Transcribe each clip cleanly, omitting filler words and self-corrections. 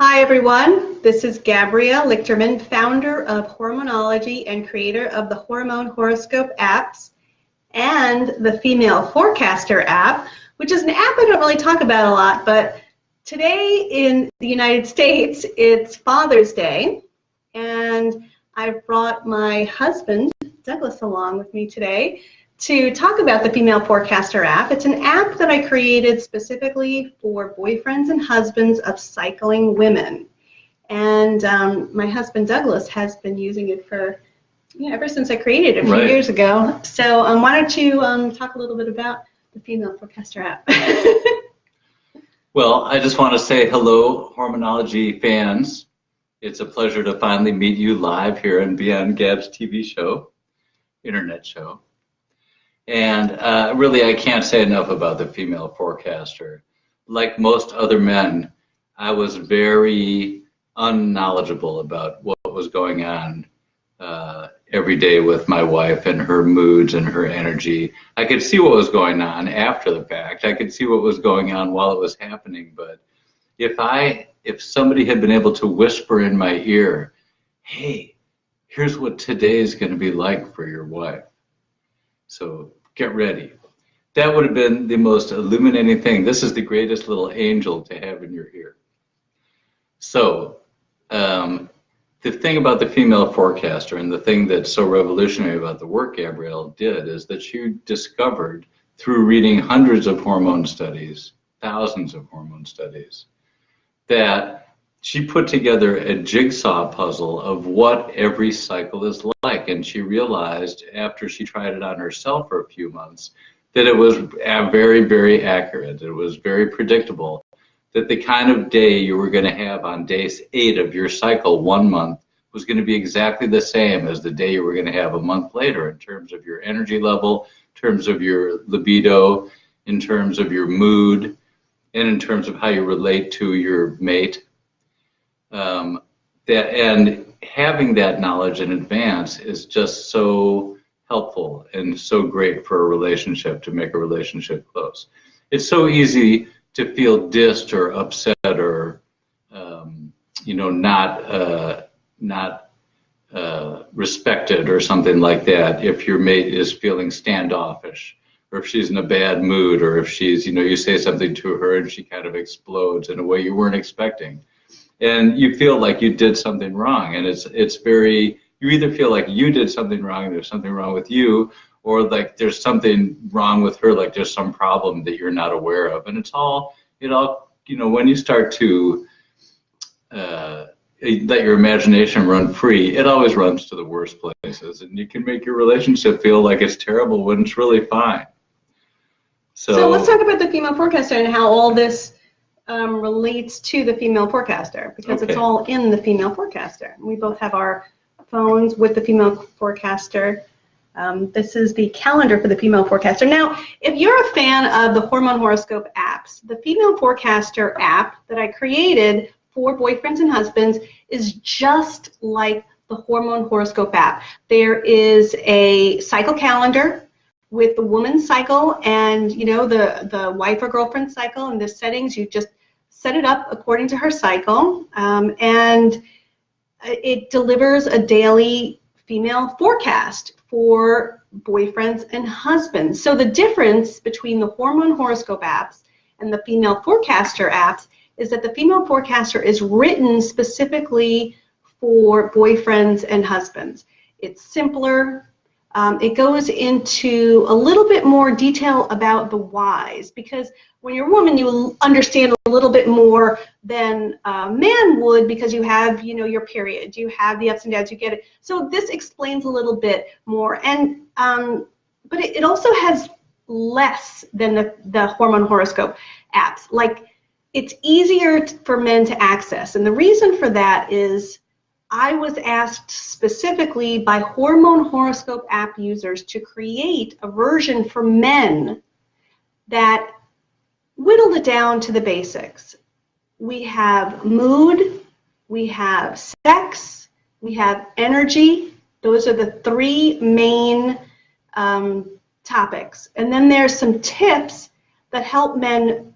Hi everyone, this is Gabrielle Lichterman, founder of Hormonology and creator of the Hormone Horoscope apps and the Female Forecaster app, which is an app I don't really talk about a lot, but today in the United States it's Father's Day, and I've brought my husband Douglas along with me today to talk about the Female Forecaster app. It's an app that I created specifically for boyfriends and husbands of cycling women. And my husband Douglas has been using it for, ever since I created it a few years ago. So why don't you talk a little bit about the Female Forecaster app? Well, I just want to say hello, Hormonology fans. It's a pleasure to finally meet you live here and be on Gab's TV show, internet show. And really, I can't say enough about the Female Forecaster. Like most other men, I was very unknowledgeable about what was going on every day with my wife and her moods and her energy. I could see what was going on after the fact. I could see what was going on while it was happening. But if somebody had been able to whisper in my ear, hey, here's what today is going to be like for your wife, so get ready, that would have been the most illuminating thing. This is the greatest little angel to have in your ear. So the thing about the Female Forecaster, and the thing that's so revolutionary about the work Gabrielle did, is that she discovered through reading hundreds of hormone studies, thousands of hormone studies, that she put together a jigsaw puzzle of what every cycle is like. And she realized after she tried it on herself for a few months that it was very, very accurate. It was very predictable, that the kind of day you were going to have on day 8 of your cycle 1 month was going to be exactly the same as the day you were going to have a month later, in terms of your energy level, in terms of your libido, in terms of your mood, and in terms of how you relate to your mate. And having that knowledge in advance is just so helpful and so great for a relationship, to make a relationship close. It's so easy to feel dissed or upset or not respected or something like that if your mate is feeling standoffish, or if she's in a bad mood, or if she's, you say something to her and she kind of explodes in a way you weren't expecting. And you feel like you did something wrong, and you either feel like you did something wrong and there's something wrong with you, or like there's something wrong with her, like there's some problem that you're not aware of. And it all, when you start to let your imagination run free, it always runs to the worst places, and you can make your relationship feel like it's terrible when it's really fine. So let's talk about the Female Forecaster and how all this relates to the Female Forecaster, because it's all in the Female Forecaster. We both have our phones with the Female Forecaster. This is the calendar for the Female Forecaster. Now, if you're a fan of the Hormone Horoscope apps, the Female Forecaster app that I created for boyfriends and husbands is just like the Hormone Horoscope app. There is a cycle calendar with the woman's cycle and the wife or girlfriend cycle, and the settings, you just set it up according to her cycle, and it delivers a daily female forecast for boyfriends and husbands. So the difference between the Hormone Horoscope apps and the Female Forecaster apps is that the Female Forecaster is written specifically for boyfriends and husbands. It's simpler. It goes into a little bit more detail about the whys, because when you're a woman, you understand a little bit more than a man would, because you have, your period, you have the ups and downs, you get it. So this explains a little bit more, and but it also has less than the Hormone Horoscope apps. Like, it's easier for men to access, and the reason for that is I was asked specifically by Hormone Horoscope app users to create a version for men that whittled it down to the basics. We have mood, we have sex, we have energy. Those are the 3 main topics. And then there's some tips that help men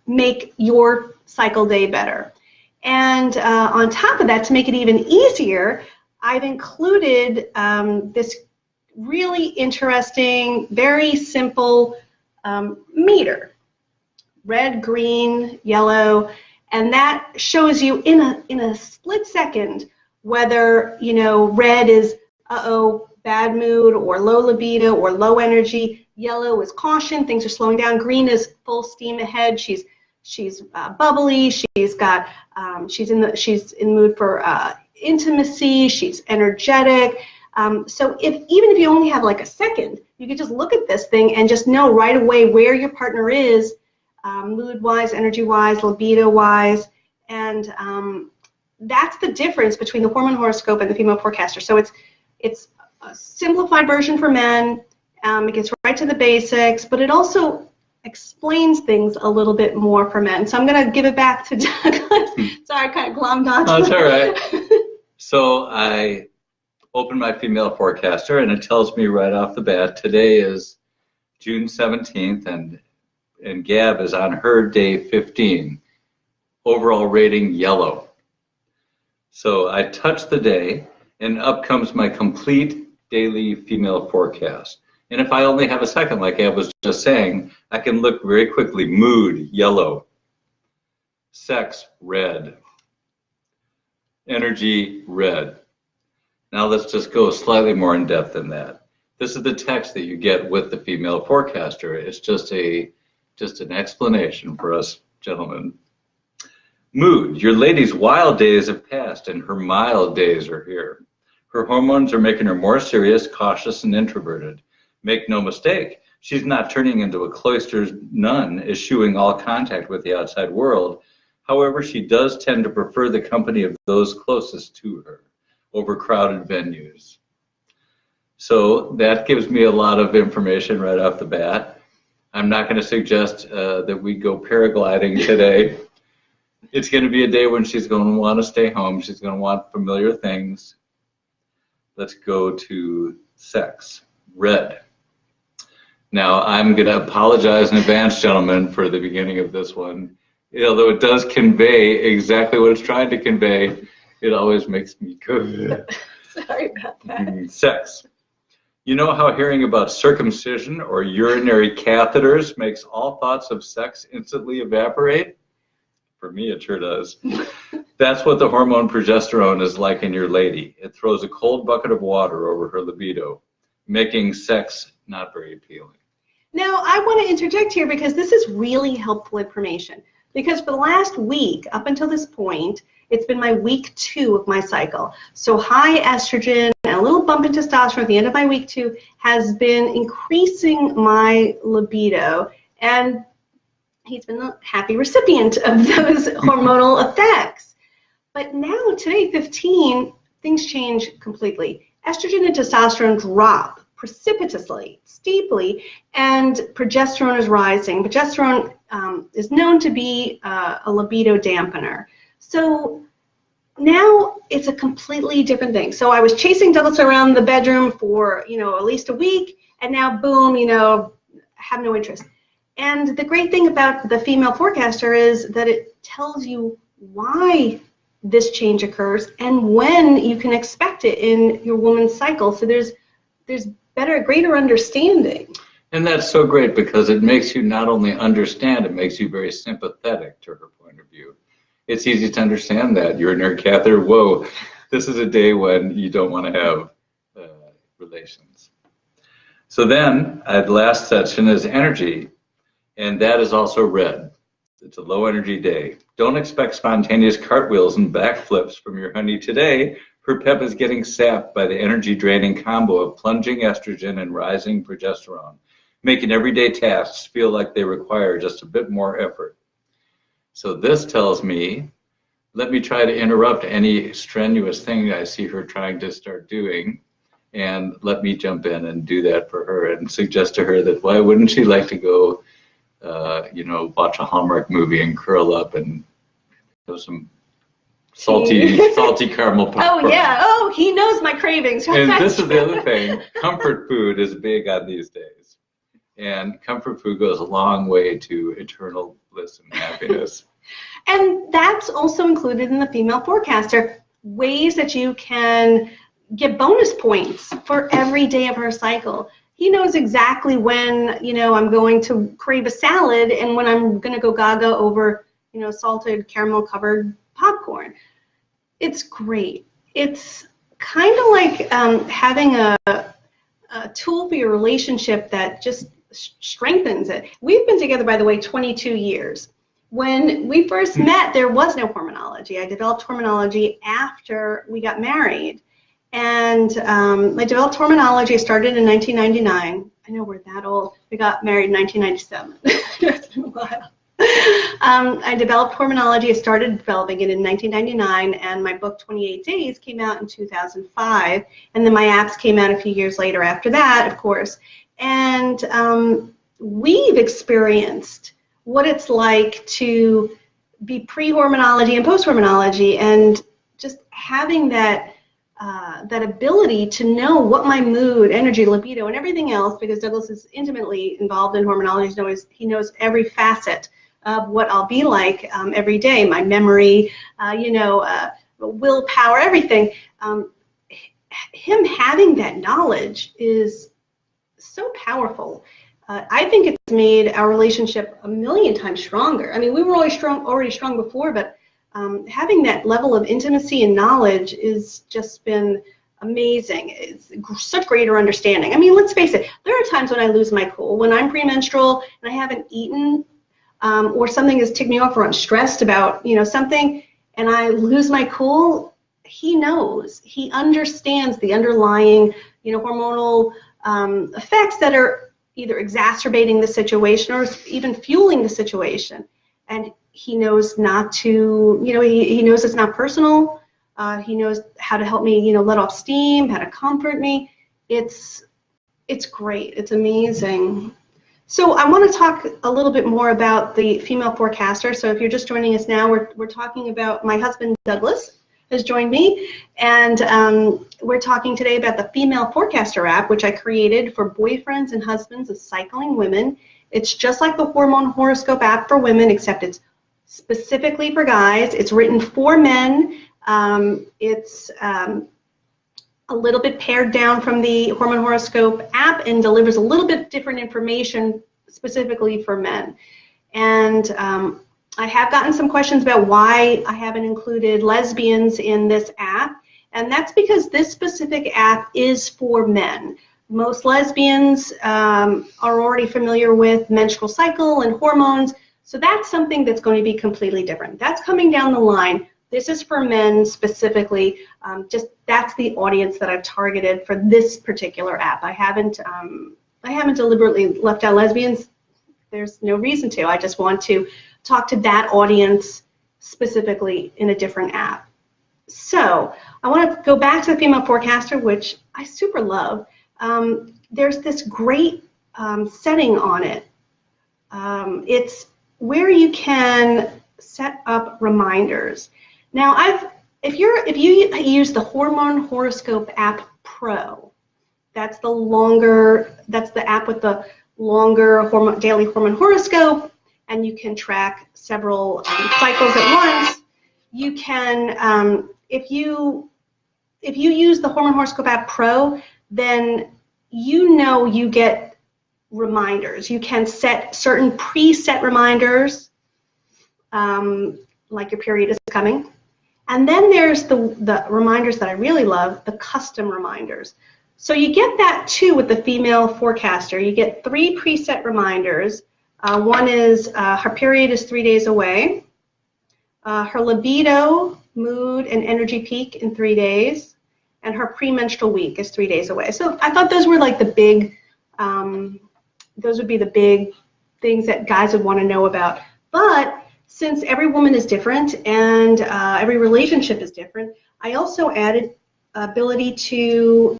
make your cycle day better. And on top of that, to make it even easier, I've included this really interesting, very simple meter. Red, green, yellow, and that shows you in a split second whether, you know, red is bad mood or low libido or low energy. Yellow is caution, things are slowing down. Green is full steam ahead. She's bubbly. She's in the mood for intimacy. She's energetic. So even if you only have like a second, you could just look at this thing and just know right away where your partner is, mood-wise, energy-wise, libido-wise, and that's the difference between the hormone horoscope and the female forecaster. So it's a simplified version for men. It gets right to the basics, but it also explains things a little bit more for men. So I'm going to give it back to Douglas. Sorry, I kind of glommed on. Oh, that's all right. So I open my female forecaster, and it tells me right off the bat, today is June 17th, and Gab is on her day 15. Overall rating, yellow. So I touch the day, and up comes my complete daily female forecast. And if I only have a second, like Gab was just saying, I can look very quickly. Mood, yellow. Sex, red. Energy, red. Now let's just go slightly more in depth than that. This is the text that you get with the female forecaster. It's just an explanation for us gentlemen. Mood, your lady's wild days have passed and her mild days are here. Her hormones are making her more serious, cautious, and introverted. Make no mistake, she's not turning into a cloistered nun, eschewing all contact with the outside world. However, she does tend to prefer the company of those closest to her over crowded venues. So that gives me a lot of information right off the bat. I'm not going to suggest that we go paragliding today. It's going to be a day when she's going to want to stay home. She's going to want familiar things. Let's go to sex. Red. Now, I'm going to apologize in advance, gentlemen, for the beginning of this one. Although it does convey exactly what it's trying to convey, it always makes me go. Sorry about that. Sex. You know how hearing about circumcision or urinary catheters makes all thoughts of sex instantly evaporate? For me, it sure does. That's what the hormone progesterone is like in your lady. It throws a cold bucket of water over her libido, making sex not very appealing. Now, I want to interject here because this is really helpful information. Because for the last week, up until this point, it's been my week 2 of my cycle. So high estrogen and a little bump in testosterone at the end of my week 2 has been increasing my libido. And he's been the happy recipient of those hormonal effects. But now, today, 15, things change completely. Estrogen and testosterone drop precipitously, steeply, and progesterone is rising. Progesterone is known to be a libido dampener. So now it's a completely different thing. So I was chasing Douglas around the bedroom for, at least a week, and now boom, have no interest. And the great thing about the female forecaster is that it tells you why this change occurs and when you can expect it in your woman's cycle. So there's greater understanding. And that's so great because it makes you not only understand, it makes you very sympathetic to her point of view. It's easy to understand that. Urinary catheter, whoa, this is a day when you don't want to have relations. So then, the last section is energy, and that is also red. It's a low energy day. Don't expect spontaneous cartwheels and backflips from your honey today. Her pep is getting sapped by the energy-draining combo of plunging estrogen and rising progesterone, making everyday tasks feel like they require just a bit more effort. So this tells me, let me try to interrupt any strenuous thing I see her trying to start doing, and let me jump in and do that for her and suggest to her that why wouldn't she like to go, watch a Hallmark movie and curl up and have some salty caramel popcorn. Oh, yeah. Oh, he knows my cravings. And this is the other thing. Comfort food is big on these days. And comfort food goes a long way to eternal bliss and happiness. And that's also included in the female forecaster, ways that you can get bonus points for every day of her cycle. He knows exactly when, I'm going to crave a salad and when I'm going to go gaga over, salted caramel covered popcorn. It's great. It's kind of like having a tool for your relationship that just strengthens it. We've been together, by the way, 22 years. When we first met, there was no hormonology. I developed hormonology after we got married. And I developed hormonology. I started in 1999. I know we're that old. We got married in 1997. That's been a while. I developed hormonology. I started developing it in 1999, and my book 28 Days came out in 2005. And then my apps came out a few years later after that, of course. And we've experienced what it's like to be pre-hormonology and post-hormonology, and just having that ability to know what my mood, energy, libido, and everything else, because Douglas is intimately involved in hormonology. He knows every facet of what I'll be like every day, my memory, willpower, everything. Him having that knowledge is so powerful. I think it's made our relationship a million times stronger. I mean, we were already strong before, but having that level of intimacy and knowledge has just been amazing. It's such greater understanding. I mean, let's face it, there are times when I lose my cool, when I'm premenstrual and I haven't eaten, or something is ticking me off, or I'm stressed about, something, and I lose my cool. He knows. He understands the underlying, hormonal effects that are either exacerbating the situation or even fueling the situation. And he knows not to, he knows it's not personal. He knows how to help me, let off steam, how to comfort me. It's great. It's amazing. So I want to talk a little bit more about the female forecaster. So if you're just joining us now, we're talking about my husband, Douglas, has joined me, and we're talking today about the Female Forecaster app, which I created for boyfriends and husbands of cycling women. It's just like the Hormone Horoscope app for women, except it's specifically for guys. It's written for men. It's a little bit pared down from the Hormone Horoscope app and delivers a little bit different information specifically for men. And I have gotten some questions about why I haven't included lesbians in this app, and that's because this specific app is for men. Most lesbians are already familiar with menstrual cycle and hormones, so that's something that's going to be completely different. That's coming down the line. This is for men specifically. Just that's the audience that I've targeted for this particular app. I haven't deliberately left out lesbians. There's no reason to. I just want to talk to that audience specifically in a different app. So I want to go back to the Female Forecaster, which I super love. There's this great setting on it. It's where you can set up reminders. Now, if you use the Hormone Horoscope app Pro, that's the app with the longer daily hormone horoscope, and you can track several cycles at once. You can, if you use the Hormone Horoscope app Pro, then you get reminders. You can set certain preset reminders, like your period is coming. And then there's the reminders that I really love, the custom reminders. So you get that too with the Female Forecaster. You get 3 preset reminders. One is her period is 3 days away, her libido, mood, and energy peak in 3 days, and her premenstrual week is 3 days away. So I thought those were like the big, those would be the big things that guys would want to know about. But since every woman is different and every relationship is different, I also added ability to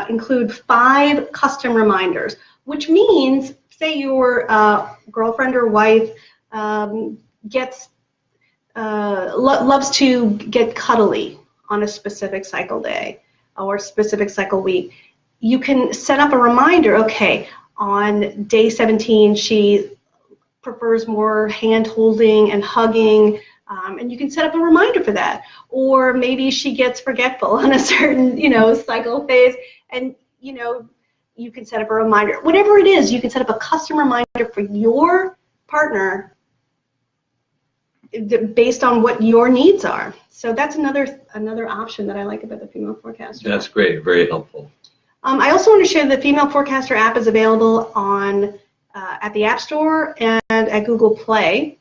include 5 custom reminders, which means, say your girlfriend or wife loves to get cuddly on a specific cycle day or specific cycle week. You can set up a reminder, okay, on day 17 she prefers more hand-holding and hugging, and you can set up a reminder for that. Or maybe she gets forgetful on a certain, cycle phase, and, you can set up a reminder. Whatever it is, you can set up a custom reminder for your partner based on what your needs are. So that's another option that I like about the Female Forecaster. That's great, very helpful. I also want to share the Female Forecaster app is available on at the App Store and at Google Play.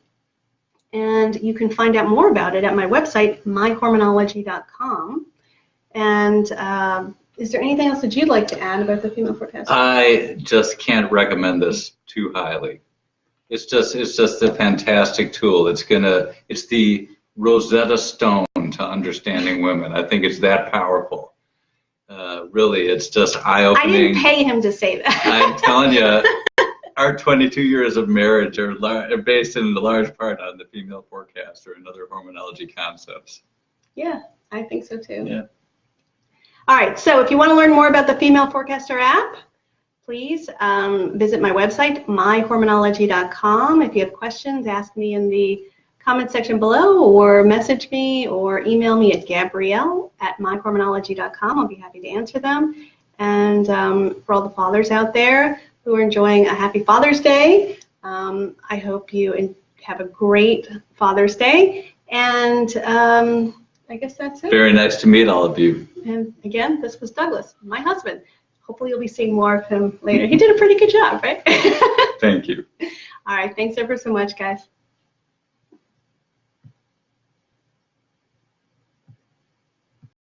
And you can find out more about it at my website, myhormonology.com. And is there anything else that you'd like to add about the Female Forecaster? I just can't recommend this too highly. It's just a fantastic tool. It's the Rosetta Stone to understanding women. I think it's that powerful. Really, it's just eye-opening. I didn't pay him to say that. I'm telling you, our 22 years of marriage are based in large part on the Female Forecaster and other hormonology concepts. Yeah, I think so too. Yeah. All right, so if you want to learn more about the Female Forecaster app, please visit my website, myhormonology.com. If you have questions, ask me in the comment section below, or message me, or email me at gabrielle@myhormonology.com. I'll be happy to answer them. And for all the fathers out there who are enjoying a happy Father's Day, I hope you have a great Father's Day. And I guess that's it. Very nice to meet all of you. And again, this was Douglas, my husband. Hopefully you'll be seeing more of him later. He did a pretty good job, right? Thank you. All right, thanks ever so much, guys.